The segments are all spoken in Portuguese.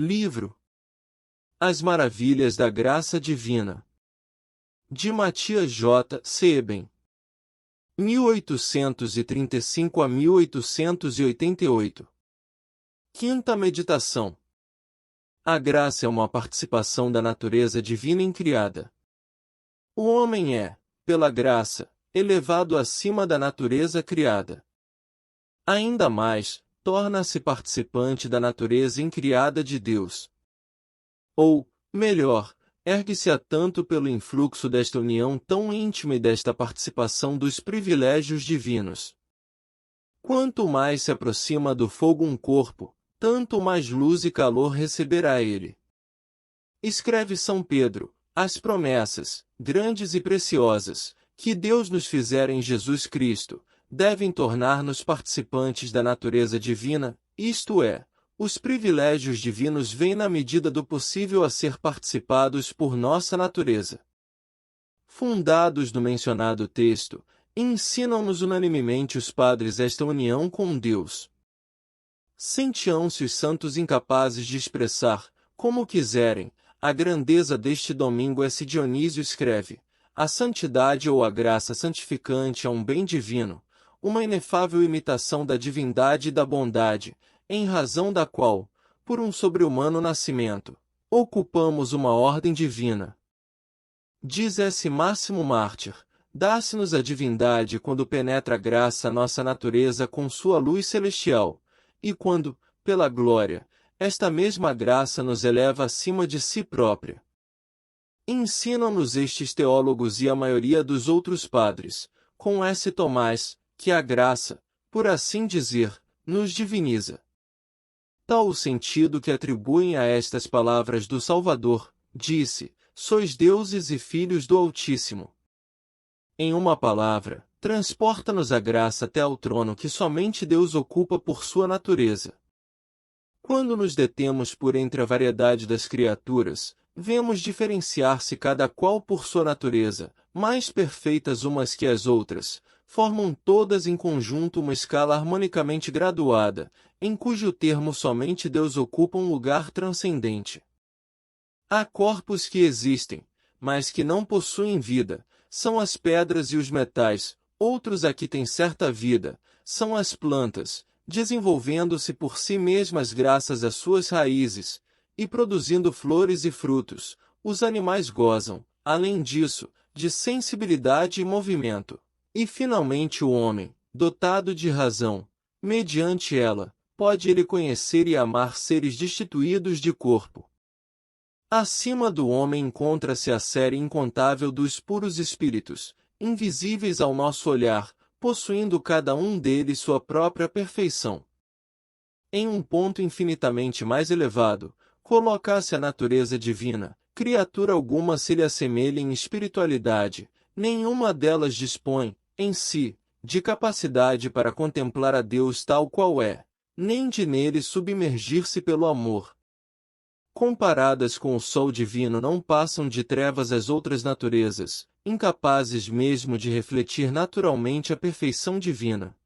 Livro As Maravilhas da Graça Divina, de Matias J. Seben, 1835 a 1888. Quinta meditação. A graça é uma participação da natureza divina em criada. O homem é, pela graça, elevado acima da natureza criada. Ainda mais, torna-se participante da natureza incriada de Deus. Ou, melhor, ergue-se-a tanto pelo influxo desta união tão íntima e desta participação dos privilégios divinos. Quanto mais se aproxima do fogo um corpo, tanto mais luz e calor receberá ele. Escreve São Pedro: as promessas, grandes e preciosas, que Deus nos fizera em Jesus Cristo, devem tornar-nos participantes da natureza divina, isto é, os privilégios divinos vêm na medida do possível a ser participados por nossa natureza. Fundados no mencionado texto, ensinam-nos unanimemente os padres esta união com Deus. Sentiam-se os santos incapazes de expressar, como quiserem, a grandeza deste domingo. S. Dionísio escreve: a santidade ou a graça santificante é um bem divino, uma inefável imitação da divindade e da bondade, em razão da qual, por um sobre-humano nascimento, ocupamos uma ordem divina. Diz S. Máximo Mártir: dá-se-nos a divindade quando penetra a graça a nossa natureza com sua luz celestial, e quando, pela glória, esta mesma graça nos eleva acima de si própria. Ensinam-nos estes teólogos e a maioria dos outros padres, com S. Tomás, que a graça, por assim dizer, nos diviniza. Tal o sentido que atribuem a estas palavras do Salvador: disse, sois deuses e filhos do Altíssimo. Em uma palavra, transporta-nos a graça até ao trono que somente Deus ocupa por sua natureza. Quando nos detemos por entre a variedade das criaturas, vemos diferenciar-se cada qual por sua natureza, mais perfeitas umas que as outras, formam todas em conjunto uma escala harmonicamente graduada, em cujo termo somente Deus ocupa um lugar transcendente. Há corpos que existem, mas que não possuem vida, são as pedras e os metais; outros a que têm certa vida, são as plantas, desenvolvendo-se por si mesmas graças às suas raízes, e produzindo flores e frutos. Os animais gozam, além disso, de sensibilidade e movimento. E finalmente o homem, dotado de razão, mediante ela, pode ele conhecer e amar seres destituídos de corpo. Acima do homem encontra-se a série incontável dos puros espíritos, invisíveis ao nosso olhar, possuindo cada um deles sua própria perfeição. Em um ponto infinitamente mais elevado, coloca-se a natureza divina. Criatura alguma se lhe assemelha em espiritualidade, nenhuma delas dispõe, em si, de capacidade para contemplar a Deus tal qual é, nem de nele submergir-se pelo amor. Comparadas com o sol divino, não passam de trevas as outras naturezas, incapazes mesmo de refletir naturalmente a perfeição divina.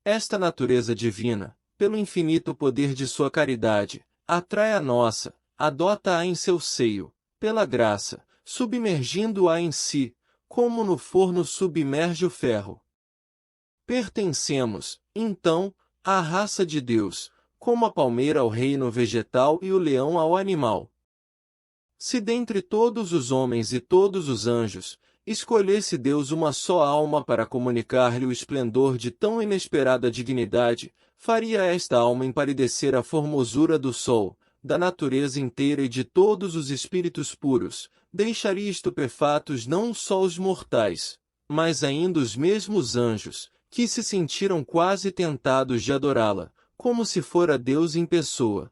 Esta natureza divina, pelo infinito poder de sua caridade, atrai a nossa, adota-a em seu seio, pela graça, submergindo-a em si, como no forno submerge o ferro. Pertencemos, então, à raça de Deus, como a palmeira ao reino vegetal e o leão ao animal. Se dentre todos os homens e todos os anjos, escolhesse Deus uma só alma para comunicar-lhe o esplendor de tão inesperada dignidade, faria esta alma empalidecer a formosura do sol, da natureza inteira e de todos os espíritos puros, deixaria estupefatos não só os mortais, mas ainda os mesmos anjos, que se sentiram quase tentados de adorá-la, como se fora Deus em pessoa.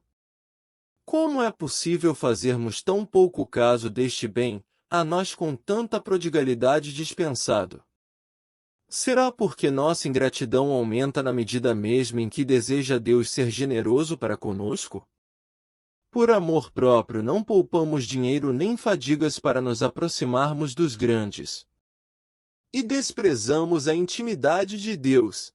Como é possível fazermos tão pouco caso deste bem, a nós com tanta prodigalidade dispensado? Será porque nossa ingratidão aumenta na medida mesma em que deseja Deus ser generoso para conosco? Por amor próprio não poupamos dinheiro nem fadigas para nos aproximarmos dos grandes. E desprezamos a intimidade de Deus.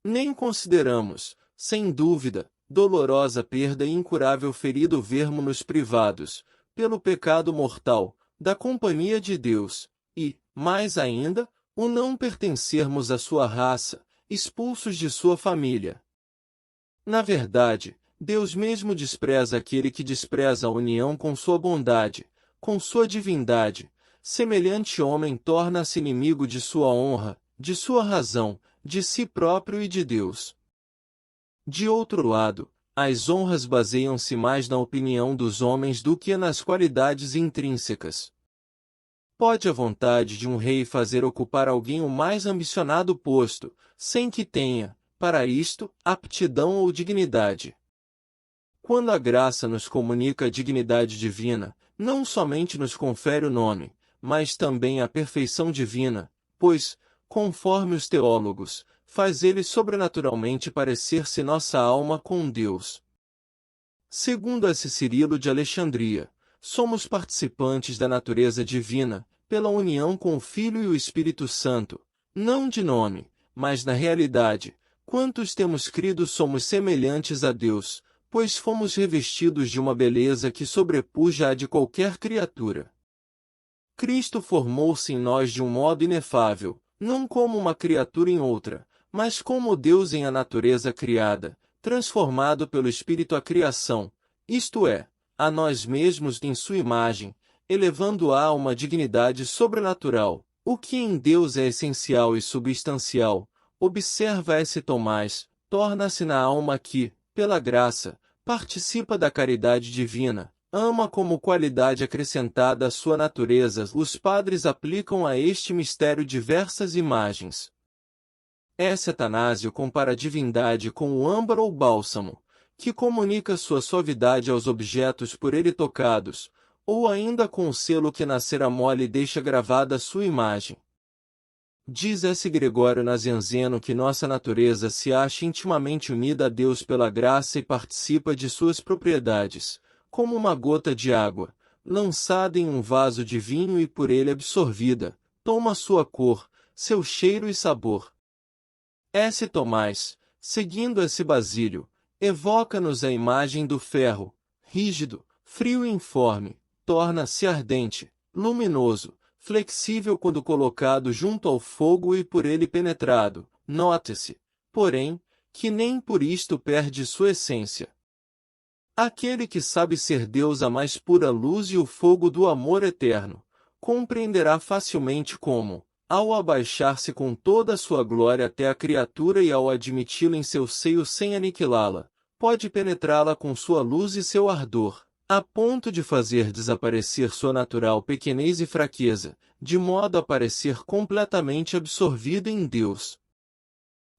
Nem consideramos, sem dúvida, dolorosa perda e incurável ferida vermo-nos privados, pelo pecado mortal, da companhia de Deus, e, mais ainda, o não pertencermos à sua raça, expulsos de sua família. Na verdade, Deus mesmo despreza aquele que despreza a união com sua bondade, com sua divindade. Semelhante homem torna-se inimigo de sua honra, de sua razão, de si próprio e de Deus. De outro lado, as honras baseiam-se mais na opinião dos homens do que nas qualidades intrínsecas. Pode a vontade de um rei fazer ocupar alguém o mais ambicionado posto, sem que tenha, para isto, aptidão ou dignidade. Quando a graça nos comunica a dignidade divina, não somente nos confere o nome, mas também a perfeição divina, pois, conforme os teólogos, faz ele sobrenaturalmente parecer-se nossa alma com Deus. Segundo S. Cirilo de Alexandria, somos participantes da natureza divina, pela união com o Filho e o Espírito Santo, não de nome, mas na realidade. Quantos temos crido somos semelhantes a Deus, pois fomos revestidos de uma beleza que sobrepuja a de qualquer criatura. Cristo formou-se em nós de um modo inefável, não como uma criatura em outra, mas como Deus em a natureza criada, transformado pelo Espírito à criação, isto é, a nós mesmos em sua imagem, elevando-a a uma dignidade sobrenatural, o que em Deus é essencial e substancial. Observa S. Tomás, torna-se na alma que, pela graça, participa da caridade divina, ama como qualidade acrescentada à sua natureza. Os padres aplicam a este mistério diversas imagens. S. Atanásio compara a divindade com o âmbar ou bálsamo, que comunica sua suavidade aos objetos por ele tocados, ou ainda com o selo que na cera mole deixa gravada sua imagem. Diz S. Gregório Nazianzeno que nossa natureza se acha intimamente unida a Deus pela graça e participa de suas propriedades, como uma gota de água, lançada em um vaso de vinho e por ele absorvida, toma sua cor, seu cheiro e sabor. S. Tomás, seguindo S. Basílio, evoca-nos a imagem do ferro, rígido, frio e informe, torna-se ardente, luminoso, flexível quando colocado junto ao fogo e por ele penetrado. Note-se, porém, que nem por isto perde sua essência. Aquele que sabe ser Deus a mais pura luz e o fogo do amor eterno, compreenderá facilmente como, ao abaixar-se com toda a sua glória até a criatura e ao admiti-la em seu seio sem aniquilá-la, pode penetrá-la com sua luz e seu ardor, a ponto de fazer desaparecer sua natural pequenez e fraqueza, de modo a parecer completamente absorvido em Deus.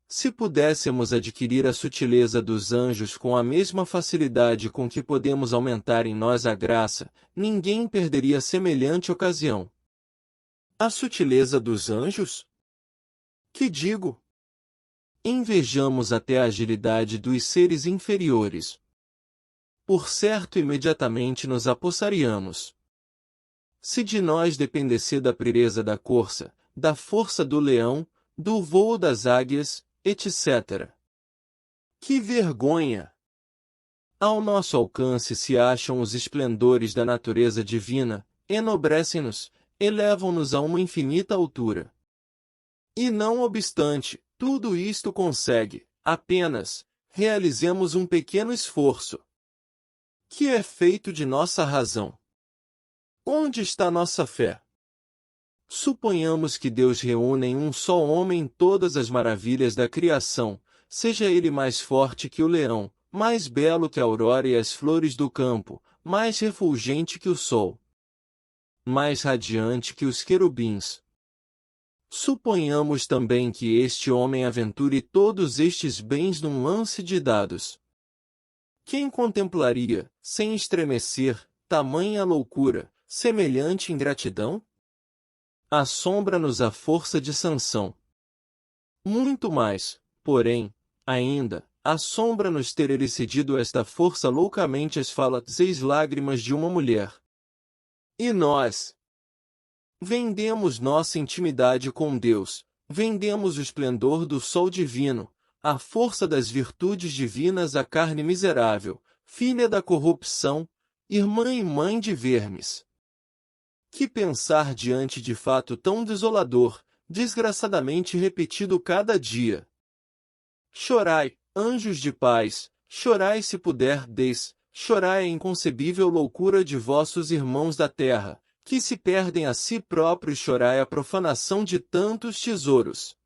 Se pudéssemos adquirir a sutileza dos anjos com a mesma facilidade com que podemos aumentar em nós a graça, ninguém perderia semelhante ocasião. A sutileza dos anjos? Que digo? Invejamos até a agilidade dos seres inferiores. Por certo, imediatamente nos apossaríamos. Se de nós dependesse da prireza da corça, da força do leão, do vôo das águias, etc. Que vergonha! Ao nosso alcance se acham os esplendores da natureza divina, enobrecem-nos, elevam-nos a uma infinita altura. E não obstante, tudo isto consegue, apenas, realizemos um pequeno esforço, que é feito de nossa razão. Onde está nossa fé? Suponhamos que Deus reúne em um só homem todas as maravilhas da criação, seja ele mais forte que o leão, mais belo que a aurora e as flores do campo, mais refulgente que o sol, mais radiante que os querubins. Suponhamos também que este homem aventure todos estes bens num lance de dados. Quem contemplaria, sem estremecer, tamanha loucura, semelhante ingratidão? Assombra-nos a força de Sansão. Muito mais, porém, ainda, assombra-nos ter ele cedido esta força loucamente às falazes lágrimas de uma mulher. E nós? Vendemos nossa intimidade com Deus, vendemos o esplendor do sol divino, à força das virtudes divinas a carne miserável, filha da corrupção, irmã e mãe de vermes. Que pensar diante de fato tão desolador, desgraçadamente repetido cada dia? Chorai, anjos de paz, chorai se puderdes, chorai a inconcebível loucura de vossos irmãos da terra, que se perdem a si próprios, chorai a profanação de tantos tesouros.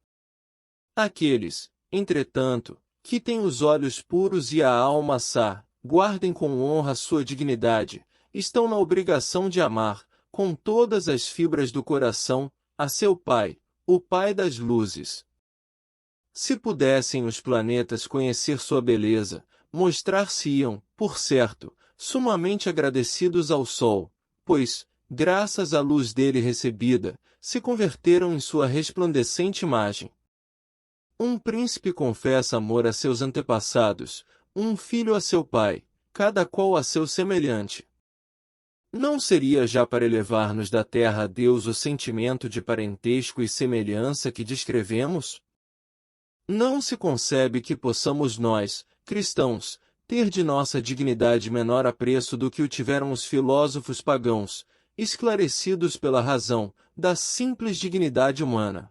Aqueles, entretanto, que têm os olhos puros e a alma sã, guardem com honra sua dignidade, estão na obrigação de amar, com todas as fibras do coração, a seu Pai, o Pai das luzes. Se pudessem os planetas conhecer sua beleza, mostrar-se-iam, por certo, sumamente agradecidos ao Sol, pois, graças à luz dele recebida, se converteram em sua resplandecente imagem. Um príncipe confessa amor a seus antepassados, um filho a seu pai, cada qual a seu semelhante. Não seria já para elevar-nos da terra a Deus o sentimento de parentesco e semelhança que descrevemos? Não se concebe que possamos nós, cristãos, ter de nossa dignidade menor apreço do que o tiveram os filósofos pagãos, esclarecidos pela razão da simples dignidade humana.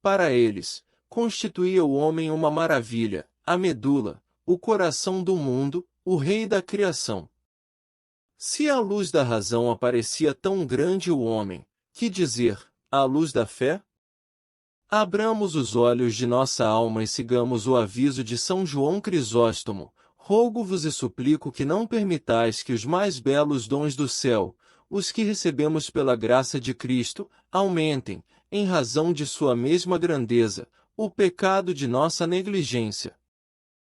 Para eles, constituía o homem uma maravilha, a medula, o coração do mundo, o rei da criação. Se a luz da razão aparecia tão grande o homem, que dizer, a luz da fé? Abramos os olhos de nossa alma e sigamos o aviso de São João Crisóstomo, rogo-vos e suplico que não permitais que os mais belos dons do céu, os que recebemos pela graça de Cristo, aumentem, em razão de sua mesma grandeza, o pecado de nossa negligência.